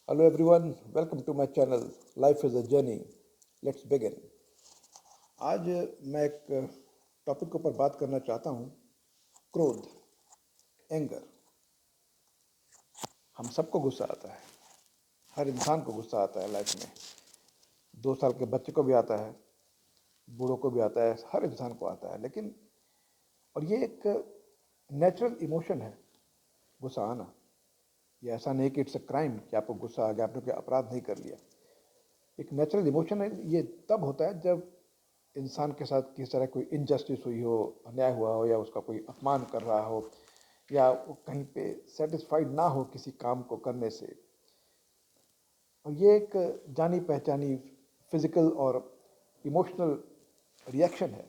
Hello everyone, welcome to my channel. Life is a journey. Let's begin. आज मैं एक topic के ऊपर बात करना चाहता हूँ। क्रोध, एंगर। हम सबको गुस्सा आता है। हर इंसान को गुस्सा आता है लाइफ में। 2 साल के बच्चे को भी आता है, बूढ़ों को भी आता है, हर इंसान को आता है। लेकिन और ये एक नेचुरल इमोशन है, गुस्सा आना। ये ऐसा नहीं कि इट्स अ क्राइम कि आपको गुस्सा आ गया, आपने कोई अपराध नहीं कर लिया। एक नेचुरल इमोशन है। ये तब होता है जब इंसान के साथ किसी तरह कोई इनजस्टिस हुई हो, अन्याय हुआ हो, या उसका कोई अपमान कर रहा हो, या वो कहीं पे सेटिस्फाइड ना हो किसी काम को करने से। और ये एक जानी पहचानी फिजिकल और इमोशनल रिएक्शन है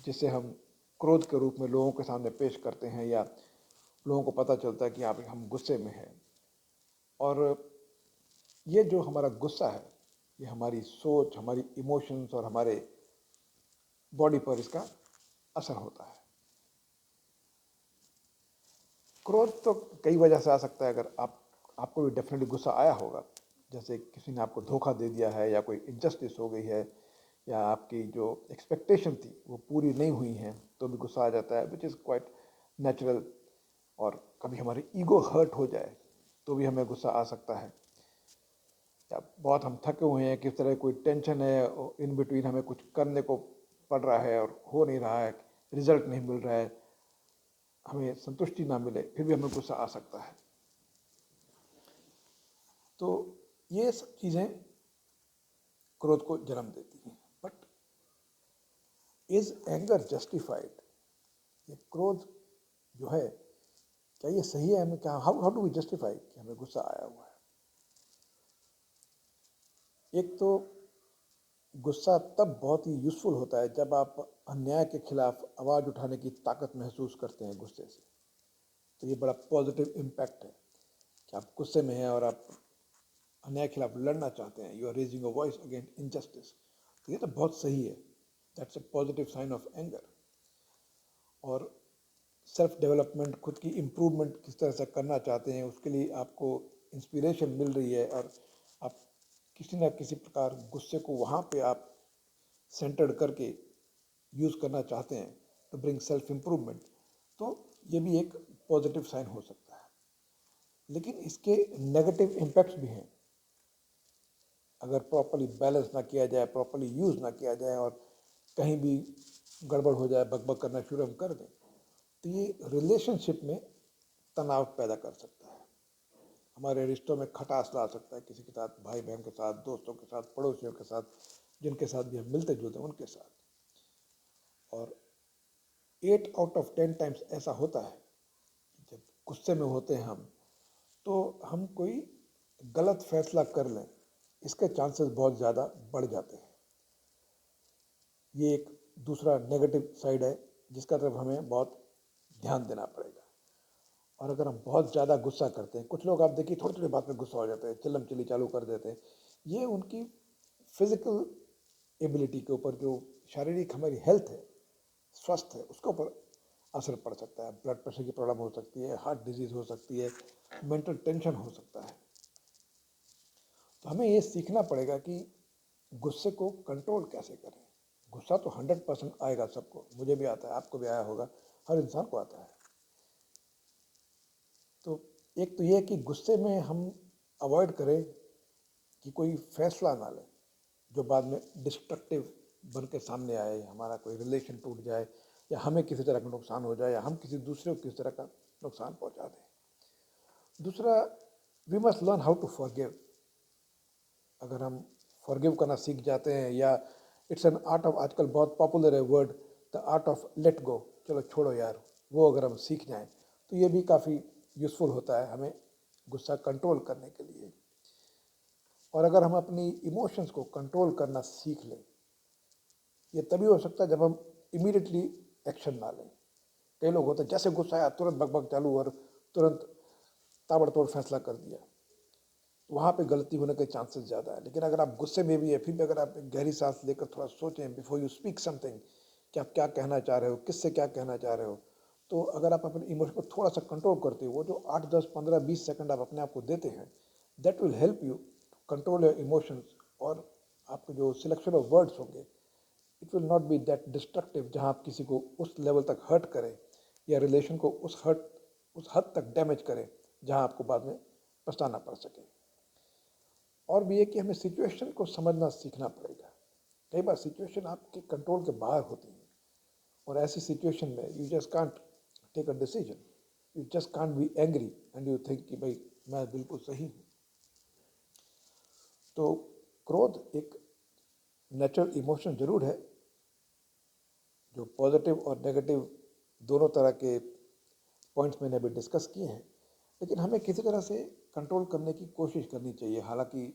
जिसे हम क्रोध के रूप में लोगों के सामने पेश करते हैं, या लोगों को पता चलता है कि यहाँ पे हम गुस्से में हैं। और ये जो हमारा गुस्सा है, ये हमारी सोच, हमारी इमोशंस और हमारे बॉडी पर इसका असर होता है। क्रोध तो कई वजह से आ सकता है। अगर आपको भी डेफिनेटली गुस्सा आया होगा, जैसे किसी ने आपको धोखा दे दिया है, या कोई इनजस्टिस हो गई है, या आपकी जो एक्सपेक्टेशन थी वो पूरी नहीं हुई हैं, तो भी गुस्सा आ जाता है, विच इज़ क्वाइट नेचुरल। और कभी हमारी ईगो हर्ट हो जाए तो भी हमें गुस्सा आ सकता है। या बहुत हम थके हुए हैं, किस तरह कोई टेंशन है, इन बिटवीन हमें कुछ करने को पड़ रहा है और हो नहीं रहा है, रिजल्ट नहीं मिल रहा है, हमें संतुष्टि ना मिले, फिर भी हमें गुस्सा आ सकता है। तो ये सब चीज़ें क्रोध को जन्म देती हैं। But is anger justified? ये क्रोध जो है, क्या ये सही है? हमें क्या, how how do we justify कि हमें गुस्सा आया हुआ है? एक तो गुस्सा तब बहुत ही यूज़फुल होता है जब आप अन्याय के खिलाफ आवाज़ उठाने की ताकत महसूस करते हैं गुस्से से। तो ये बड़ा पॉजिटिव इम्पैक्ट है कि आप गुस्से में हैं और आप अन्याय के खिलाफ लड़ना चाहते हैं, you are raising a voice against injustice. तो ये तो बहुत सही है, that's a positive sign of anger. और सेल्फ डेवलपमेंट, खुद की इम्प्रूवमेंट किस तरह से करना चाहते हैं, उसके लिए आपको इंस्पिरेशन मिल रही है, और आप किसी न किसी प्रकार गुस्से को वहाँ पे आप सेंटर्ड करके यूज़ करना चाहते हैं टू ब्रिंग सेल्फ इम्प्रूवमेंट, तो ये भी एक पॉजिटिव साइन हो सकता है। लेकिन इसके नेगेटिव इम्पैक्ट्स भी हैं। अगर प्रॉपरली बैलेंस ना किया जाए, प्रॉपरली यूज़ ना किया जाए, और कहीं भी गड़बड़ हो जाए, बकबक करना शुरू हम कर दें, तो ये रिलेशनशिप में तनाव पैदा कर सकता है। हमारे रिश्तों में खटास ला सकता है, किसी के साथ, भाई बहन के साथ, दोस्तों के साथ, पड़ोसियों के साथ, जिनके साथ भी हम मिलते जुलते हैं उनके साथ। और 8 आउट ऑफ 10 टाइम्स ऐसा होता है कि जब गुस्से में होते हैं हम, तो हम कोई गलत फैसला कर लें, इसके चांसेस बहुत ज़्यादा बढ़ जाते हैं। ये एक दूसरा नेगेटिव साइड है जिसका तरफ हमें बहुत ध्यान देना पड़ेगा। और अगर हम बहुत ज़्यादा गुस्सा करते हैं, कुछ लोग आप देखिए थोड़ी थोड़ी बात में गुस्सा हो जाते हैं, चिल्लम चिल्ली चालू कर देते हैं, ये उनकी फिजिकल एबिलिटी के ऊपर, जो शारीरिक हमारी हेल्थ है, स्वस्थ है, उसके ऊपर असर पड़ सकता है। ब्लड प्रेशर की प्रॉब्लम हो सकती है, हार्ट डिजीज़ हो सकती है, मेंटल टेंशन हो सकता है। तो हमें ये सीखना पड़ेगा कि गुस्से को कंट्रोल कैसे करें। गुस्सा तो 100% आएगा सबको, मुझे भी आता है, आपको भी आया होगा, हर इंसान को आता है। तो एक तो ये कि गुस्से में हम अवॉइड करें कि कोई फैसला ना लें जो बाद में डिस्ट्रक्टिव बन के सामने आए, हमारा कोई रिलेशन टूट जाए, या हमें किसी तरह का नुकसान हो जाए, या हम किसी दूसरे को किसी तरह का नुकसान पहुंचा दें। दूसरा, we must learn how to forgive. अगर हम फॉरगिव करना सीख जाते हैं, या इट्स एन आर्ट ऑफ, आजकल बहुत पॉपुलर है word, the art of let go, चलो छोड़ो यार, वो अगर हम सीख जाएं तो ये भी काफ़ी यूज़फुल होता है हमें गुस्सा कंट्रोल करने के लिए। और अगर हम अपनी इमोशंस को कंट्रोल करना सीख लें, ये तभी हो सकता है जब हम इमीडिएटली एक्शन ना लें। कई लोग होते हैं जैसे गुस्सा आया तुरंत बकबक चालू, और तुरंत ताबड़तोड़ फैसला कर दिया, वहाँ पे गलती होने के चांसेस ज़्यादा है। लेकिन अगर आप गुस्से में भी है, फिर भी अगर आप एक गहरी सांस लेकर थोड़ा सोचें बिफोर यू स्पीक समथिंग, कि आप क्या कहना चाह रहे हो, किससे क्या कहना चाह रहे हो, तो अगर आप अपने इमोशन को थोड़ा सा कंट्रोल करते हो, वो जो 8, 10, 15, 20 सेकंड आप अपने आप को देते हैं, that will help you control your emotions, और आपके जो सिलेक्शन ऑफ वर्ड्स होंगे it will not be that destructive, जहाँ आप किसी को उस लेवल तक हर्ट करें या रिलेशन को उस हद तक डैमेज करें जहाँ आपको बाद में पछताना पड़ सके। और भी है कि हमें सिचुएशन को समझना सीखना पड़ेगा। कई बार सिचुएशन आपके कंट्रोल के बाहर होती है, और ऐसी सिचुएशन में you just can't take a decision, you just can't be angry and you think कि भाई मैं बिल्कुल सही हूँ। तो क्रोध एक नेचुरल इमोशन जरूर है, जो पॉजिटिव और नेगेटिव दोनों तरह के पॉइंट्स मैंने अभी डिस्कस किए हैं, लेकिन हमें किसी तरह से कंट्रोल करने की कोशिश करनी चाहिए। हालांकि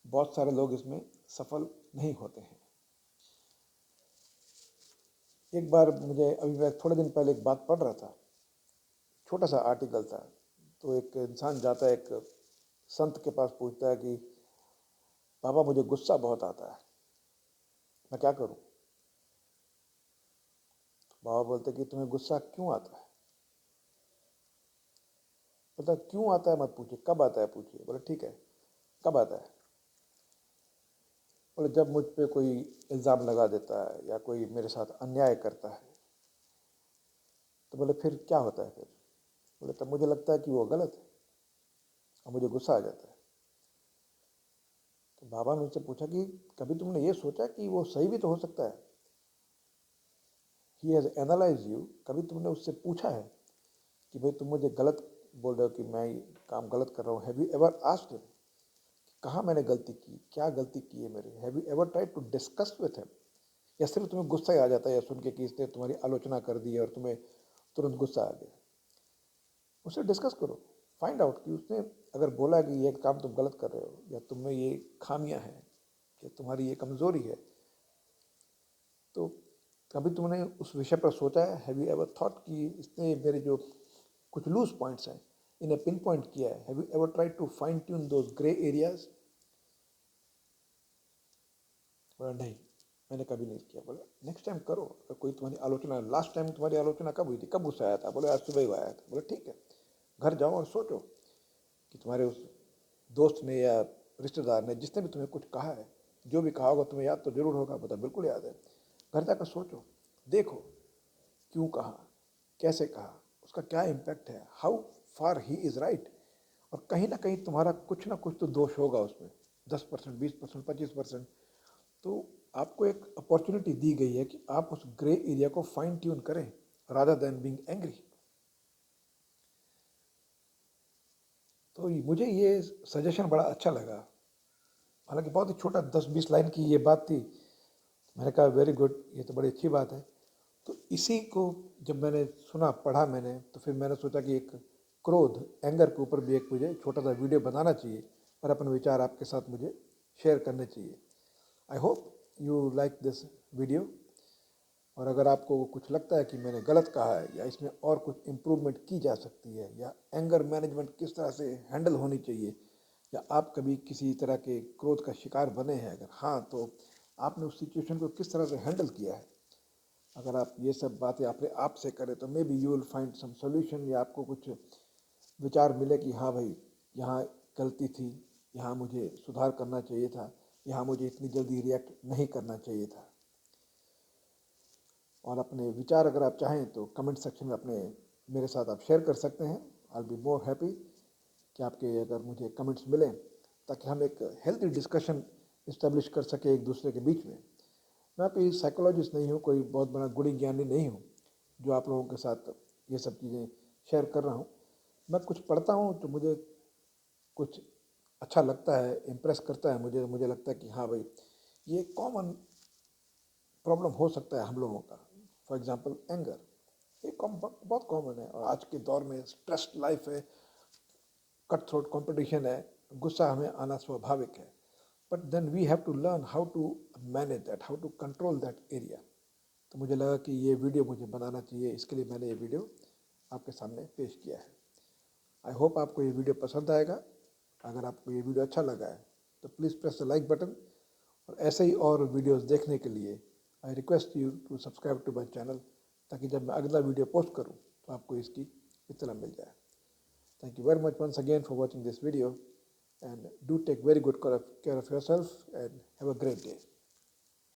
बहुत सारे लोग इसमें सफल नहीं होते हैं। एक बार मैं थोड़े दिन पहले एक बात पढ़ रहा था, छोटा सा आर्टिकल था। तो एक इंसान जाता है, एक संत के पास, पूछता है कि बाबा मुझे गुस्सा बहुत आता है, मैं क्या करूं? बाबा बोलते कि तुम्हें गुस्सा क्यों आता है? बोलता क्यों आता है मत पूछिए, कब आता है पूछिए। बोले ठीक है, कब आता है? बोले जब मुझ पे कोई इल्ज़ाम लगा देता है या कोई मेरे साथ अन्याय करता है। तो बोले फिर क्या होता है फिर? बोले तब मुझे लगता है कि वो गलत है और मुझे गुस्सा आ जाता है। तो बाबा ने उससे पूछा कि कभी तुमने ये सोचा कि वो सही भी तो हो सकता है? He has analyse you. कभी तुमने उससे पूछा है कि भाई तुम मुझे गलत बोल रहे हो कि मैं ये काम गलत कर रहा हूँ? Have you ever asked him कहाँ मैंने गलती की, क्या गलती की है मेरी? Have you ever tried to discuss with him? या सिर्फ तुम्हें गुस्सा ही आ जाता है या सुन के कि इसने तुम्हारी आलोचना कर दी और तुम्हें तुरंत गुस्सा आ गया? उससे डिस्कस करो, फाइंड आउट कि उसने अगर बोला कि ये काम तुम गलत कर रहे हो या तुम में ये खामियां हैं या तुम्हारी ये कमज़ोरी है, तो कभी तुमने उस विषय पर सोचा है? हैव यू एवर थॉट कि इसने मेरे जो कुछ लूज पॉइंट्स हैं इन्हें पिन पॉइंट किया है? Have you ever tried to fine tune those grey areas? बोला नहीं, मैंने कभी नहीं किया। बोला नेक्स्ट टाइम करो। अगर कोई तुम्हारी आलोचना, लास्ट टाइम तुम्हारी आलोचना कब हुई थी, कब गुस्सा आया था? बोले आज सुबह ही आया था। बोले ठीक है, घर जाओ और सोचो कि तुम्हारे उस दोस्त ने या रिश्तेदार ने, जिसने भी तुम्हें कुछ कहा है, जो भी कहा होगा तुम्हें याद तो जरूर होगा। बता बिल्कुल याद है। घर जाकर सोचो, देखो क्यों कहा, कैसे कहा, उसका क्या इम्पैक्ट है, how far he is right. और कहीं ना कहीं तुम्हारा कुछ ना कुछ तो दोष होगा उसमें, 10%, 20%, 25%। तो आपको एक अपॉर्चुनिटी दी गई है कि आप उस ग्रे एरिया को फाइन ट्यून करें रादर देन बीइंग एंग्री। तो मुझे ये सजेशन बड़ा अच्छा लगा। हालांकि बहुत ही छोटा 10-20 लाइन की ये बात थी। मैंने कहा वेरी गुड, ये तो बड़ी अच्छी बात है। तो इसी को जब मैंने सुना, पढ़ा मैंने, तो फिर मैंने सोचा कि एक क्रोध, एंगर के ऊपर भी एक मुझे छोटा सा वीडियो बनाना चाहिए और अपने विचार आपके साथ मुझे शेयर करने चाहिए। I hope you like this video. और अगर आपको कुछ लगता है कि मैंने गलत कहा है या इसमें और कुछ इम्प्रूवमेंट की जा सकती है, या एंगर मैनेजमेंट किस तरह से हैंडल होनी चाहिए, या आप कभी किसी तरह के क्रोध का शिकार बने हैं, अगर हाँ तो आपने उस सिचुएशन को किस तरह से हैंडल किया है, अगर आप ये सब बातें अपने आप से करें तो maybe you will find some solution, या आपको कुछ विचार मिले कि हाँ भाई यहाँ गलती थी, यहाँ मुझे सुधार करना चाहिए था, यहाँ मुझे इतनी जल्दी रिएक्ट नहीं करना चाहिए था। और अपने विचार अगर आप चाहें तो कमेंट सेक्शन में अपने मेरे साथ आप शेयर कर सकते हैं। आई बी मोर हैप्पी कि आपके अगर मुझे कमेंट्स मिलें, ताकि हम एक हेल्थी डिस्कशन इस्टेब्लिश कर सके एक दूसरे के बीच में। मैं कोई साइकोलॉजिस्ट नहीं हूँ, कोई बहुत बड़ा गुणी ज्ञानी नहीं हूँ जो आप लोगों के साथ ये सब चीज़ें शेयर कर रहा हूँ। मैं कुछ पढ़ता हूँ तो मुझे कुछ अच्छा लगता है, इम्प्रेस करता है मुझे। मुझे लगता है कि हाँ भाई ये कॉमन प्रॉब्लम हो सकता है हम लोगों का। फॉर एग्जांपल एंगर, ये बहुत कॉमन है, और आज के दौर में स्ट्रेस्ड लाइफ है, कट थ्रोट कंपटीशन है, गुस्सा हमें आना स्वाभाविक है। But then we have to learn how to manage that, how to control that area. तो मुझे लगा कि ये वीडियो मुझे बनाना चाहिए, इसके लिए मैंने ये वीडियो आपके सामने पेश किया है। आई होप आपको ये वीडियो पसंद आएगा। अगर आपको ये वीडियो अच्छा लगा है तो please press the like button, और ऐसे ही और वीडियोस देखने के लिए I request you to subscribe to my channel, ताकि जब मैं अगला वीडियो पोस्ट करूं तो आपको इसकी इत्तला मिल जाए। Thank you very much once again for watching this video. and do take very good care of yourself and have a great day.